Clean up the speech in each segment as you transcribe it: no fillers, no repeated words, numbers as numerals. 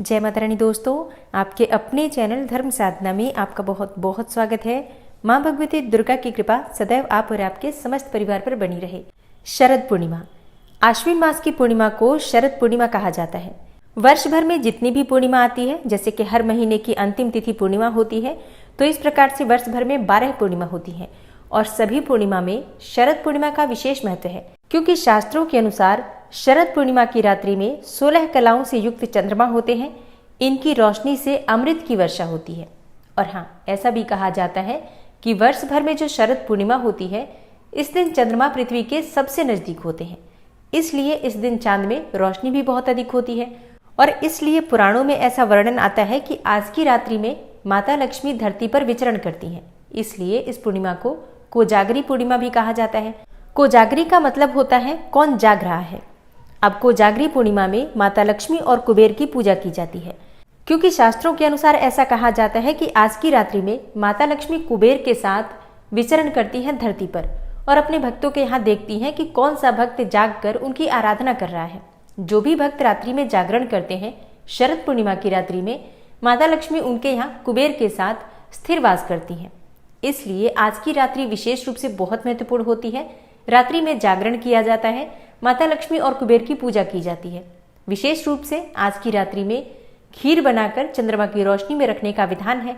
जय माता रानी दोस्तों, आपके अपने चैनल धर्म साधना में आपका बहुत बहुत स्वागत है। माँ भगवती दुर्गा की कृपा सदैव आप और आपके समस्त परिवार पर बनी रहे। शरद पूर्णिमा, आश्विन मास की पूर्णिमा को शरद पूर्णिमा कहा जाता है। वर्ष भर में जितनी भी पूर्णिमा आती है, जैसे कि हर महीने की अंतिम तिथि पूर्णिमा होती है, तो इस प्रकार से वर्ष भर में 12 पूर्णिमा होती है और सभी पूर्णिमा में शरद पूर्णिमा का विशेष महत्व है, क्योंकि शास्त्रों के अनुसार शरद पूर्णिमा की रात्रि में 16 कलाओं से युक्त चंद्रमा होते हैं। इनकी रोशनी से अमृत की वर्षा होती है। और हाँ, ऐसा भी कहा जाता है कि वर्ष भर में जो शरद पूर्णिमा होती है, इस दिन चंद्रमा पृथ्वी के सबसे नजदीक होते हैं। इसलिए इस दिन चांद में रोशनी भी बहुत अधिक होती है और इसलिए पुराणों में ऐसा वर्णन आता है कि आज की रात्रि में माता लक्ष्मी धरती पर विचरण करती हैं। इसलिए इस पूर्णिमा को कोजागरी पूर्णिमा भी कहा जाता है। कोजागरी का मतलब होता है कौन जाग रहा है। अब कोजागरी पूर्णिमा में माता लक्ष्मी और कुबेर की पूजा की जाती है, क्योंकि शास्त्रों के अनुसार ऐसा कहा जाता है कि आज की रात्रि में माता लक्ष्मी कुबेर के साथ विचरण करती हैं धरती पर और अपने भक्तों के यहाँ देखती हैं कि कौन सा भक्त जागकर उनकी आराधना कर रहा है। जो भी भक्त रात्रि में जागरण करते हैं, शरद पूर्णिमा की रात्रि में माता लक्ष्मी उनके यहाँ कुबेर के साथ स्थिर वास करती हैं। इसलिए आज की रात्रि विशेष रूप से बहुत महत्वपूर्ण होती है। रात्रि में जागरण किया जाता है, माता लक्ष्मी और कुबेर की पूजा की जाती है। विशेष रूप से आज की रात्रि में खीर बनाकर चंद्रमा की रोशनी में रखने का विधान है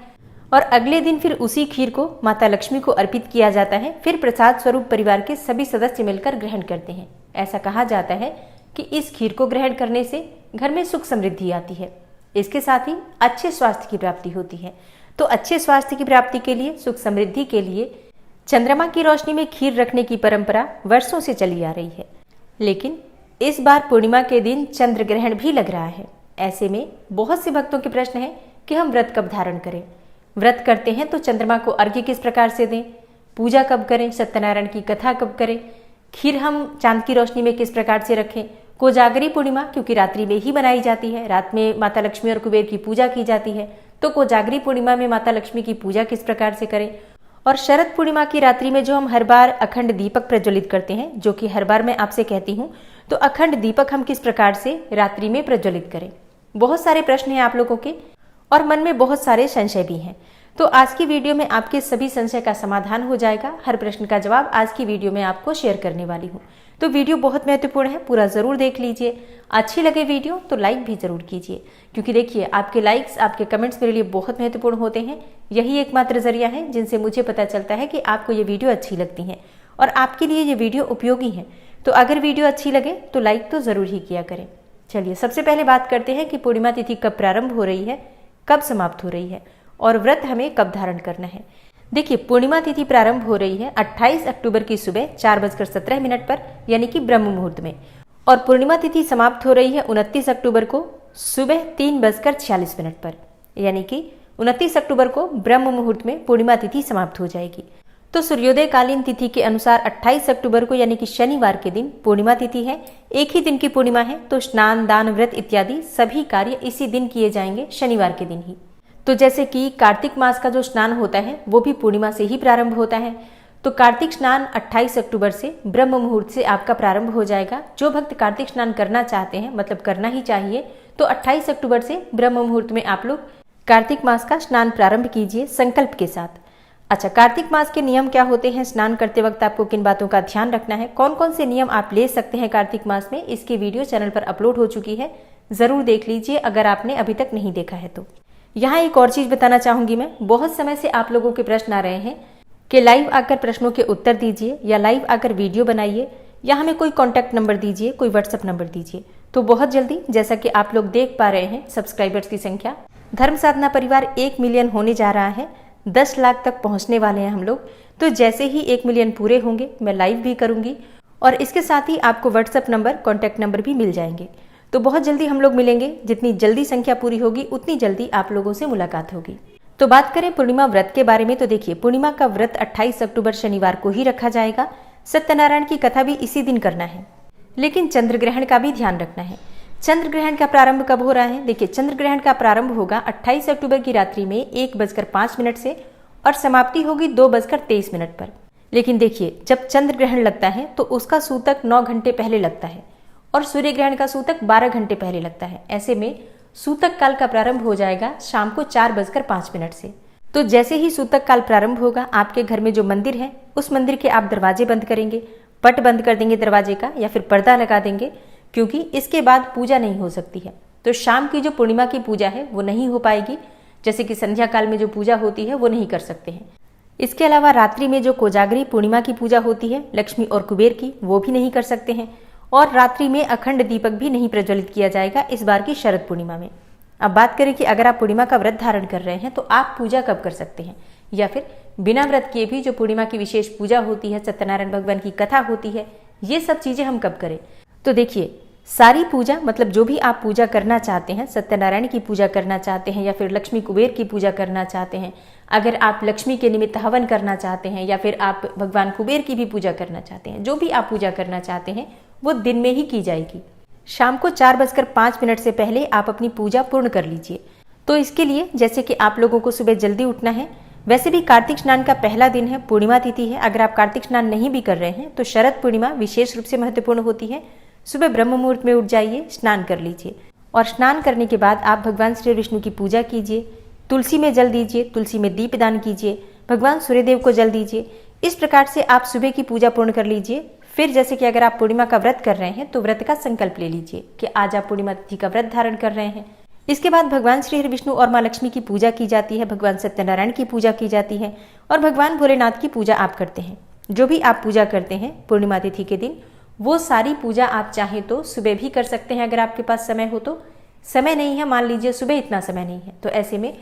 और अगले दिन फिर उसी खीर को माता लक्ष्मी को अर्पित किया जाता है। फिर प्रसाद स्वरूप परिवार के सभी सदस्य मिलकर ग्रहण करते हैं। ऐसा कहा जाता है कि इस खीर को ग्रहण करने से घर में सुख समृद्धि आती है। इसके साथ ही अच्छे स्वास्थ्य की प्राप्ति होती है। तो अच्छे स्वास्थ्य की प्राप्ति के लिए, सुख समृद्धि के लिए चंद्रमा की रोशनी में खीर रखने की परंपरा वर्षों से चली आ रही है। लेकिन इस बार पूर्णिमा के दिन चंद्र ग्रहण भी लग रहा है। ऐसे में बहुत से भक्तों के प्रश्न है कि हम व्रत कब धारण करें। व्रत करते हैं तो चंद्रमा को अर्घ्य किस प्रकार से दें, पूजा कब करें, सत्यनारायण की कथा कब करें, खीर हम चांद की रोशनी में किस प्रकार से रखें। कोजागरी पूर्णिमा क्योंकि रात्रि में ही मनाई जाती है, रात में माता लक्ष्मी और कुबेर की पूजा की जाती है, तो कोजागरी पूर्णिमा में माता लक्ष्मी की पूजा किस प्रकार से करें। और शरद पूर्णिमा की रात्रि में जो हम हर बार अखंड दीपक प्रज्वलित करते हैं, जो कि हर बार मैं आपसे कहती हूँ, तो अखंड दीपक हम किस प्रकार से रात्रि में प्रज्वलित करें। बहुत सारे प्रश्न हैं आप लोगों के और मन में बहुत सारे संशय भी हैं। तो आज की वीडियो में आपके सभी संशय का समाधान हो जाएगा। हर प्रश्न का जवाब आज की वीडियो में आपको शेयर करने वाली हूँ। तो वीडियो बहुत महत्वपूर्ण है, पूरा जरूर देख लीजिए। अच्छी लगे वीडियो तो लाइक भी जरूर कीजिए, क्योंकि देखिए आपके लाइक्स, आपके कमेंट्स मेरे लिए बहुत महत्वपूर्ण होते हैं। यही एकमात्र जरिया है जिनसे मुझे पता चलता है कि आपको ये वीडियो अच्छी लगती है और आपके लिए ये वीडियो उपयोगी है। तो अगर वीडियो अच्छी लगे तो लाइक तो जरूर ही किया करें। चलिए सबसे पहले बात करते हैं कि पूर्णिमा तिथि कब प्रारंभ हो रही है, कब समाप्त हो रही है और व्रत हमें कब धारण करना है। देखिए, पूर्णिमा तिथि प्रारंभ हो रही है 28 अक्टूबर की सुबह 4:17 पर, यानी कि ब्रह्म मुहूर्त में, और पूर्णिमा तिथि समाप्त हो रही है 29 अक्टूबर को सुबह 3:46 पर, यानी कि 29 अक्टूबर को ब्रह्म मुहूर्त में पूर्णिमा तिथि समाप्त हो जाएगी। तो सूर्योदय कालीन तिथि के अनुसार 28 अक्टूबर को, यानी कि शनिवार के दिन पूर्णिमा तिथि है। एक ही दिन की पूर्णिमा है, तो स्नान, दान, व्रत इत्यादि सभी कार्य इसी दिन किए जाएंगे, शनिवार के दिन ही। तो जैसे कि कार्तिक मास का जो स्नान होता है वो भी पूर्णिमा से ही प्रारंभ होता है। तो कार्तिक स्नान 28 अक्टूबर से ब्रह्म मुहूर्त से आपका प्रारंभ हो जाएगा। जो भक्त कार्तिक स्नान करना चाहते हैं, मतलब करना ही चाहिए, तो 28 अक्टूबर से ब्रह्म मुहूर्त में आप लोग कार्तिक मास का स्नान प्रारंभ कीजिए संकल्प के साथ। अच्छा, कार्तिक मास के नियम क्या होते हैं, स्नान करते वक्त आपको किन बातों का ध्यान रखना है, कौन कौन से नियम आप ले सकते हैं कार्तिक मास में, इसकी वीडियो चैनल पर अपलोड हो चुकी है। जरूर देख लीजिए अगर आपने अभी तक नहीं देखा है तो। यहाँ एक और चीज बताना चाहूंगी मैं, बहुत समय से आप लोगों के प्रश्न आ रहे हैं कि लाइव आकर प्रश्नों के उत्तर दीजिए या लाइव आकर वीडियो बनाइए या हमें कोई कॉन्टैक्ट नंबर दीजिए, कोई व्हाट्सएप नंबर दीजिए। तो बहुत जल्दी, जैसा कि आप लोग देख पा रहे हैं, सब्सक्राइबर्स की संख्या धर्म साधना परिवार 1 मिलियन होने जा रहा है। 10 लाख तक पहुंचने वाले हैं हम लोग। तो जैसे ही 1 मिलियन पूरे होंगे मैं लाइव भी करूंगी और इसके साथ ही आपको व्हाट्सएप नंबर, कॉन्टैक्ट नंबर भी मिल जाएंगे। तो बहुत जल्दी हम लोग मिलेंगे। जितनी जल्दी संख्या पूरी होगी उतनी जल्दी आप लोगों से मुलाकात होगी। तो बात करें पूर्णिमा व्रत के बारे में, तो देखिए पूर्णिमा का व्रत 28 अक्टूबर शनिवार को ही रखा जाएगा। सत्यनारायण की कथा भी इसी दिन करना है, लेकिन चंद्र ग्रहण का भी ध्यान रखना है। चंद्र ग्रहण का प्रारंभ कब हो रहा है? देखिए, चंद्र ग्रहण का प्रारंभ होगा 28 अक्टूबर की रात्रि में 1:05 से और समाप्ति होगी 2:23 पर। लेकिन देखिए, जब चंद्र ग्रहण लगता है तो उसका सूतक 9 घंटे पहले लगता है और सूर्य ग्रहण का सूतक 12 घंटे पहले लगता है। ऐसे में सूतक काल का प्रारंभ हो जाएगा शाम को 4:05 से। तो जैसे ही सूतक काल प्रारंभ होगा, आपके घर में जो मंदिर है उस मंदिर के आप दरवाजे बंद करेंगे, पट बंद कर देंगे दरवाजे का, या फिर पर्दा लगा देंगे, क्योंकि इसके बाद पूजा नहीं हो सकती है। तो शाम की जो पूर्णिमा की पूजा है वो नहीं हो पाएगी, जैसे कि संध्या काल में जो पूजा होती है वो नहीं कर सकते हैं। इसके अलावा रात्रि में जो कोजागरी पूर्णिमा की पूजा होती है लक्ष्मी और कुबेर की, वो भी नहीं कर सकते हैं। और रात्रि में अखंड दीपक भी नहीं प्रज्वलित किया जाएगा इस बार की शरद पूर्णिमा में। अब बात करें कि अगर आप पूर्णिमा का व्रत धारण कर रहे हैं तो आप पूजा कब कर सकते हैं, या फिर बिना व्रत किए भी जो पूर्णिमा की विशेष पूजा होती है, सत्यनारायण भगवान की कथा होती है, ये सब चीजें हम कब करें। तो देखिए, सारी पूजा मतलब जो भी आप पूजा करना चाहते हैं, सत्यनारायण की पूजा करना चाहते हैं या फिर लक्ष्मी कुबेर की पूजा करना चाहते हैं, अगर आप लक्ष्मी के निमित्त हवन करना चाहते हैं या फिर आप भगवान कुबेर की भी पूजा करना चाहते हैं, जो भी आप पूजा करना चाहते हैं वो दिन में ही की जाएगी। शाम को 4:05 से पहले आप अपनी पूजा पूर्ण कर लीजिए। तो इसके लिए जैसे कि आप लोगों को सुबह जल्दी उठना है, वैसे भी कार्तिक स्नान का पहला दिन है, पूर्णिमा तिथि है। अगर आप कार्तिक स्नान नहीं भी कर रहे हैं तो शरद पूर्णिमा विशेष रूप से महत्वपूर्ण होती है। सुबह ब्रह्म मुहूर्त में उठ जाइए, स्नान कर लीजिए और स्नान करने के बाद आप भगवान श्री विष्णु की पूजा कीजिए, तुलसी में जल दीजिए, तुलसी में दीपदान कीजिए, भगवान सूर्यदेव को जल दीजिए। इस प्रकार से आप सुबह की पूजा पूर्ण कर लीजिए। फिर जैसे कि अगर आप पूर्णिमा का व्रत कर रहे हैं तो व्रत का संकल्प ले लीजिए कि आज आप पूर्णिमा तिथि का व्रत धारण कर रहे हैं। इसके बाद भगवान श्री विष्णु और माँ लक्ष्मी की पूजा की जाती है, भगवान सत्यनारायण की पूजा की जाती है और भगवान भोलेनाथ की पूजा आप करते हैं। जो भी आप पूजा करते हैं पूर्णिमा तिथि के दिन, वो सारी पूजा आप चाहें तो सुबह भी कर सकते हैं अगर आपके पास समय हो तो। समय नहीं है, मान लीजिए सुबह इतना समय नहीं है, तो ऐसे में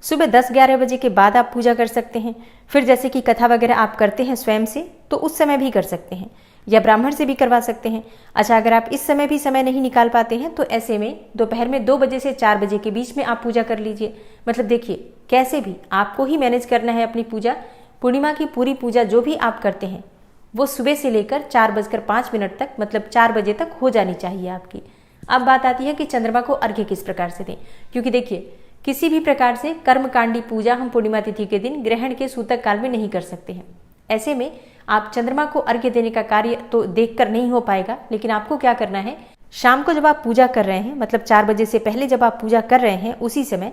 सुबह 10-11 बजे के बाद आप पूजा कर सकते हैं। फिर जैसे कि कथा वगैरह आप करते हैं स्वयं से, तो उस समय भी कर सकते हैं या ब्राह्मण से भी करवा सकते हैं। अच्छा, अगर आप इस समय भी समय नहीं निकाल पाते हैं तो ऐसे में दोपहर में 2 बजे से 4 बजे के बीच में आप पूजा कर लीजिए। मतलब देखिए, कैसे भी आपको ही मैनेज करना है अपनी पूजा। पूर्णिमा की पूरी पूजा जो भी आप करते हैं वो सुबह से लेकर 4:05 तक, मतलब 4 बजे तक हो जानी चाहिए आपकी। अब बात आती है कि चंद्रमा को अर्घ्य किस प्रकार से दें, क्योंकि देखिए किसी भी प्रकार से कर्मकांडी पूजा हम पूर्णिमा तिथि के दिन ग्रहण के सूतक काल में नहीं कर सकते हैं। ऐसे में आप चंद्रमा को अर्घ्य देने का कार्य तो देखकर नहीं हो पाएगा, लेकिन आपको क्या करना है, शाम को जब आप पूजा कर रहे हैं, मतलब 4 बजे से पहले जब आप पूजा कर रहे हैं, उसी समय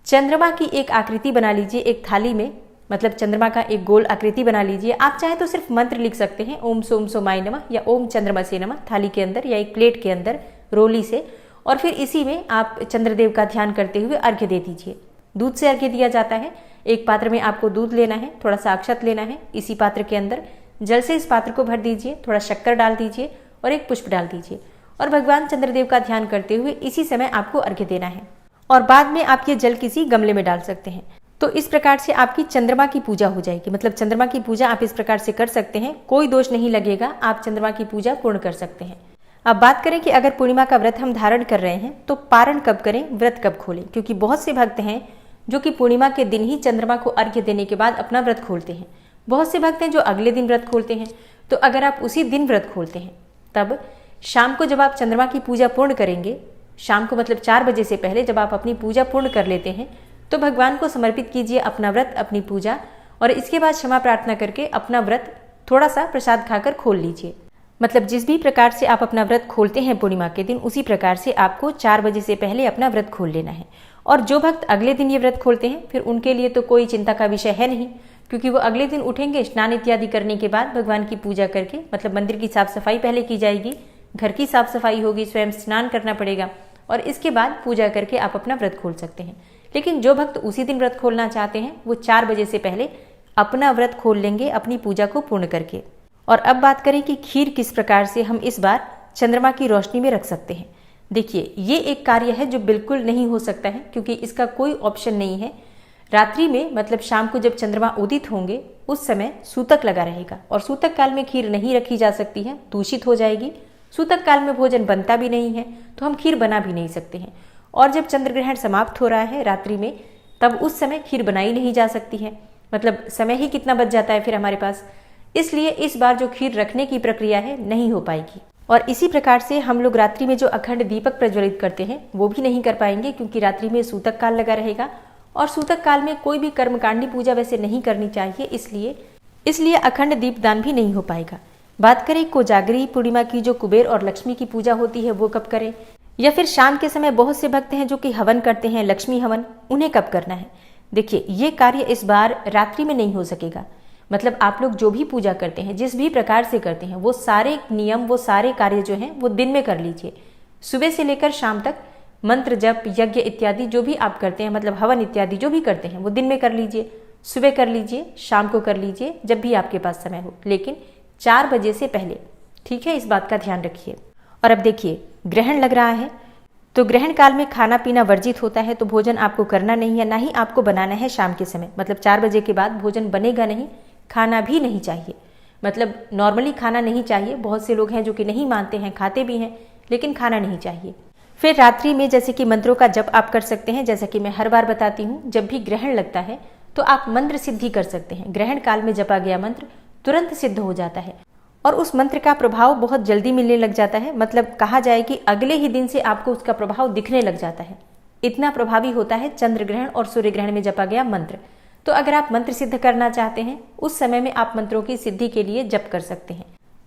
चंद्रमा की एक आकृति बना लीजिए एक थाली में, मतलब चंद्रमा का एक गोल आकृति बना लीजिए। आप चाहे तो सिर्फ मंत्र लिख सकते हैं, ओम सोम सोमाय नमः या ओम चंद्रमा से नमः, थाली के अंदर या एक प्लेट के अंदर रोली से, और फिर इसी में आप चंद्रदेव का ध्यान करते हुए अर्घ्य दे दीजिए। दूध से अर्घ्य दिया जाता है। एक पात्र में आपको दूध लेना है, थोड़ा सा अक्षत लेना है, इसी पात्र के अंदर जल से इस पात्र को भर दीजिए, थोड़ा शक्कर डाल दीजिए और एक पुष्प डाल दीजिए और भगवान चंद्रदेव का ध्यान करते हुए इसी समय आपको अर्घ्य देना है। और बाद में आप ये जल किसी गमले में डाल सकते हैं। तो इस प्रकार से आपकी चंद्रमा की पूजा हो जाएगी। मतलब चंद्रमा की पूजा आप इस प्रकार से कर सकते हैं, कोई दोष नहीं लगेगा, आप चंद्रमा की पूजा पूर्ण कर सकते हैं। अब बात करें कि अगर पूर्णिमा का व्रत हम धारण कर रहे हैं तो पारण कब करें, व्रत कब खोलें, क्योंकि बहुत से भक्त हैं जो कि पूर्णिमा के दिन ही चंद्रमा को अर्घ्य देने के बाद अपना व्रत खोलते हैं। बहुत से भक्त हैं जो अगले दिन व्रत खोलते हैं। तो अगर आप उसी दिन व्रत खोलते हैं, तब शाम को जब आप चंद्रमा की पूजा पूर्ण करेंगे, शाम को मतलब 4 बजे से पहले जब आप अपनी पूजा पूर्ण कर लेते हैं, तो भगवान को समर्पित कीजिए अपना व्रत, अपनी पूजा, और इसके बाद क्षमा प्रार्थना करके अपना व्रत थोड़ा सा प्रसाद खाकर खोल लीजिए। मतलब जिस भी प्रकार से आप अपना व्रत खोलते हैं पूर्णिमा के दिन, उसी प्रकार से आपको 4 बजे से पहले अपना व्रत खोल लेना है। और जो भक्त अगले दिन ये व्रत खोलते हैं, फिर उनके लिए तो कोई चिंता का विषय है नहीं, क्योंकि वो अगले दिन उठेंगे, स्नान इत्यादि करने के बाद भगवान की पूजा करके, मतलब मंदिर की साफ सफाई पहले की जाएगी, घर की साफ सफाई होगी, स्वयं स्नान करना पड़ेगा और इसके बाद पूजा करके आप अपना व्रत खोल सकते हैं। लेकिन जो भक्त उसी दिन व्रत खोलना चाहते हैं, वो 4 बजे से पहले अपना व्रत खोल लेंगे अपनी पूजा को पूर्ण करके। और अब बात करें कि खीर किस प्रकार से हम इस बार चंद्रमा की रोशनी में रख सकते हैं। देखिए, ये एक कार्य है जो बिल्कुल नहीं हो सकता है, क्योंकि इसका कोई ऑप्शन नहीं है। रात्रि में मतलब शाम को जब चंद्रमा उदित होंगे, उस समय सूतक लगा रहेगा और सूतक काल में खीर नहीं रखी जा सकती है, दूषित हो जाएगी। सूतक काल में भोजन बनता भी नहीं है, तो हम खीर बना भी नहीं सकते हैं। और जब चंद्र ग्रहण समाप्त हो रहा है रात्रि में, तब उस समय खीर बनाई नहीं जा सकती है। मतलब समय ही कितना बच जाता है फिर हमारे पास। इसलिए इस बार जो खीर रखने की प्रक्रिया है नहीं हो पाएगी। और इसी प्रकार से हम लोग रात्रि में जो अखंड दीपक प्रज्वलित करते हैं वो भी नहीं कर पाएंगे, क्योंकि रात्रि में सूतक काल लगा रहेगा और सूतक काल में कोई भी कर्मकांडी पूजा वैसे नहीं करनी चाहिए, इसलिए अखंड दीपदान भी नहीं हो पाएगा। बात करें कोजागरी पूर्णिमा की, जो कुबेर और लक्ष्मी की पूजा होती है, वो कब करें। या फिर शाम के समय बहुत से भक्त हैं जो कि हवन करते हैं, लक्ष्मी हवन, उन्हें कब करना है? देखिए, ये कार्य इस बार रात्रि में नहीं हो सकेगा। मतलब आप लोग जो भी पूजा करते हैं, जिस भी प्रकार से करते हैं, वो सारे नियम, वो सारे कार्य जो हैं वो दिन में कर लीजिए। सुबह से लेकर शाम तक मंत्र जप, यज्ञ इत्यादि जो भी आप करते हैं, मतलब हवन इत्यादि जो भी करते हैं, वो दिन में कर लीजिए। सुबह कर लीजिए, शाम को कर लीजिए, जब भी आपके पास समय हो, लेकिन 4 बजे से पहले। ठीक है, इस बात का ध्यान रखिए। और अब देखिए, ग्रहण लग रहा है, तो ग्रहण काल में खाना पीना वर्जित होता है, तो भोजन आपको करना नहीं है, ना ही आपको बनाना है शाम के समय। मतलब 4 बजे के बाद भोजन बनेगा नहीं, खाना भी नहीं चाहिए। मतलब नॉर्मली खाना नहीं चाहिए। बहुत से लोग हैं जो कि नहीं मानते हैं, खाते भी हैं, लेकिन खाना नहीं चाहिए। फिर रात्रि में जैसे कि मंत्रों का जप आप कर सकते हैं। जैसा कि मैं हर बार बताती हूँ, जब भी ग्रहण लगता है तो आप मंत्र सिद्धि कर सकते हैं। ग्रहण काल में जपा गया मंत्र तुरंत सिद्ध हो जाता है और उस मंत्र का प्रभाव बहुत जल्दी मिलने लग जाता है। मतलब कहा जाए कि अगले ही दिन से आपको उसका प्रभाव दिखने लग जाता है। इतना प्रभावी होता है चंद्र ग्रहण और सूर्य ग्रहण में जपा गया मंत्र। तो अगर आप मंत्र सिद्ध करना चाहते हैं, उस समय में आप मंत्रों की सिद्धि के लिए जप कर सकते हैं।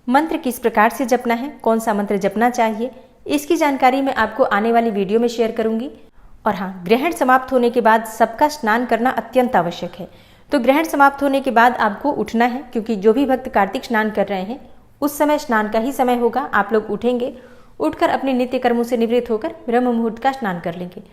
मंत्र किस प्रकार से जपना है, कौन सा मंत्र जपना चाहिए, इसकी जानकारी मैं आपको आने वाली वीडियो में शेयर करूंगी। और हाँ, ग्रहण समाप्त होने के बाद सबका स्नान करना अत्यंत आवश्यक है। तो ग्रहण समाप्त होने के बाद आपको उठना है, क्योंकि जो भी भक्त कार्तिक स्नान कर रहे हैं उस समय स्नान का ही समय होगा। आप लोग उठेंगे, उठकर अपने नित्य कर्मों से निवृत्त होकर ब्रह्म मुहूर्त का स्नान कर लेंगे।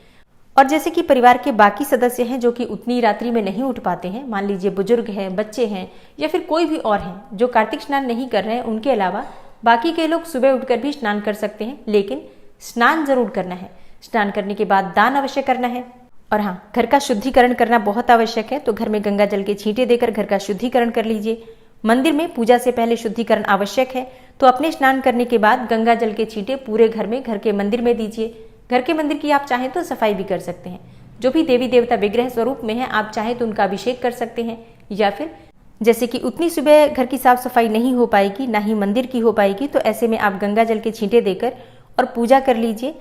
और जैसे कि परिवार के बाकी सदस्य हैं जो कि उतनी रात्रि में नहीं उठ पाते हैं, मान लीजिए बुजुर्ग हैं, बच्चे हैं, या फिर कोई भी और हैं जो कार्तिक स्नान नहीं कर रहे हैं, उनके अलावा बाकी के लोग सुबह उठकर भी स्नान कर सकते हैं। लेकिन स्नान जरूर करना है। स्नान करने के बाद दान अवश्य करना है। और हाँ, घर का शुद्धिकरण करना बहुत आवश्यक है। तो घर में गंगा जल के छींटे देकर घर का शुद्धिकरण कर लीजिए। मंदिर में पूजा से पहले शुद्धिकरण आवश्यक है, तो अपने स्नान करने के बाद गंगा जल के छींटे पूरे घर में, घर के मंदिर में दीजिए। घर के मंदिर की आप चाहें तो सफाई भी कर सकते हैं। जो भी देवी देवता विग्रह स्वरूप में है, आप चाहें तो उनका अभिषेक कर सकते हैं। या फिर जैसे कि उतनी सुबह घर की साफ सफाई नहीं हो पाएगी, ना ही मंदिर की हो पाएगी, तो ऐसे में आप गंगा जल के छींटे देकर और पूजा कर लीजिए।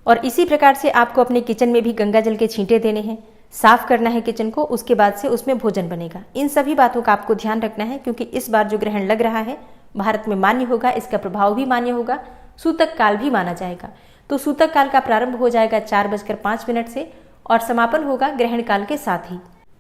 और इसी प्रकार से आपको अपने किचन में भी गंगा जल के छींटे देने हैं, साफ करना है किचन को, उसके बाद से उसमें भोजन बनेगा। इन सभी बातों का आपको ध्यान रखना है, क्योंकि इस बार जो ग्रहण लग रहा है भारत में मान्य होगा, इसका प्रभाव भी मान्य होगा, सूतक काल भी माना जाएगा। तो सूतक काल का प्रारंभ हो जाएगा 4:05 से और समापन होगा ग्रहण काल के साथ ही।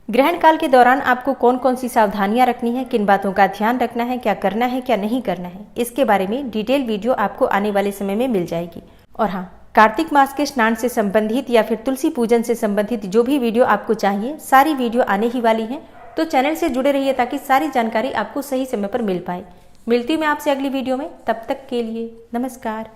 ग्रहण काल के दौरान आपको कौन कौन सी सावधानियां रखनी है, किन बातों का ध्यान रखना है, क्या करना है क्या नहीं करना है, इसके बारे में डिटेल वीडियो आपको आने वाले समय में मिल जाएगी। और हाँ, कार्तिक मास के स्नान से संबंधित या फिर तुलसी पूजन से संबंधित जो भी वीडियो आपको चाहिए, सारी वीडियो आने ही वाली है। तो चैनल से जुड़े रहिए ताकि सारी जानकारी आपको सही समय पर मिल पाए। मिलती हूँ मैं आपसे अगली वीडियो में, तब तक के लिए नमस्कार।